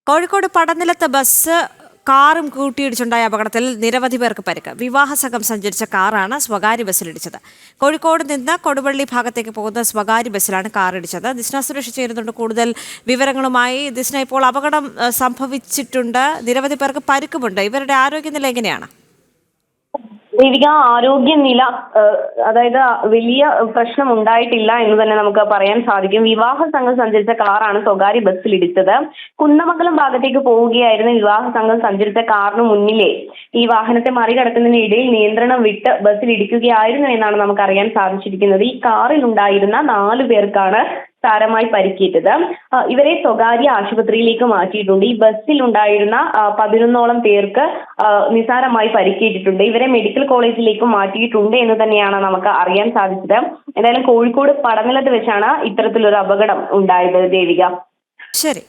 Kozhikode പടനിലത്ത് bus കാറും കൂട്ടിയിടിച്ചുണ്ടായ അപകടത്തിൽ നിരവധി പേർക്ക് പരിക്ക്. വിവാഹ സംഘം സഞ്ചരിച്ച കാറാണ് സ്വകാര്യ ബസ്സിലിടിച്ചത്. കോഴിക്കോട് നിന്ന് കൊടുവള്ളി ഭാഗത്തേക്ക് പോകുന്ന സ്വകാര്യ ബസ്സിലാണ് കാർ ഇടിച്ചത്. ദിസ്ന സുരേഷ് ചേരുന്നുണ്ട് കൂടുതൽ വിവരങ്ങളുമായി. ദിസ്ന, ഇപ്പോൾ അപകടം സംഭവിച്ചിട്ടുണ്ട്, നിരവധി പേർക്ക് പരിക്കുമുണ്ട്. ഇവരുടെ ആരോഗ്യനില എങ്ങനെയാണ്? ദേവിക, ആരോഗ്യനില അതായത് വലിയ പ്രശ്നം ഉണ്ടായിട്ടില്ല എന്ന് തന്നെ നമുക്ക് പറയാൻ സാധിക്കും. വിവാഹ സംഘം സഞ്ചരിച്ച കാറാണ് സ്വകാര്യ ബസ്സിൽ ഇടിച്ചത്. കുന്നമംഗലം ഭാഗത്തേക്ക് പോവുകയായിരുന്ന വിവാഹ സംഘം സഞ്ചരിച്ച കാറിന് മുന്നിലെ ഈ വാഹനത്തെ മറികടക്കുന്നതിനിടയിൽ നിയന്ത്രണം വിട്ട് ബസ്സിൽ ഇടിക്കുകയായിരുന്നു എന്നാണ് നമുക്ക് അറിയാൻ സാധിച്ചിരിക്കുന്നത്. ഈ കാറിൽ ഉണ്ടായിരുന്ന 4 പേർക്കാണ് സാരമായി പരിക്കേറ്റത്. ഇവരെ സ്വകാര്യ ആശുപത്രിയിലേക്ക് മാറ്റിയിട്ടുണ്ട്. ഈ ബസ്സിൽ ഉണ്ടായിരുന്ന 11ഓളം പേർക്ക് നിസാരമായി പരിക്കേറ്റിട്ടുണ്ട്. ഇവരെ മെഡിക്കൽ കോളേജിലേക്ക് മാറ്റിയിട്ടുണ്ട് എന്ന് തന്നെയാണ് നമുക്ക് അറിയാൻ സാധിച്ചത്. എന്തായാലും കോഴിക്കോട് പടനിലത്ത് വെച്ചാണ് ഇത്തരത്തിലൊരു അപകടം ഉണ്ടായത് ദേവിക. ശരി.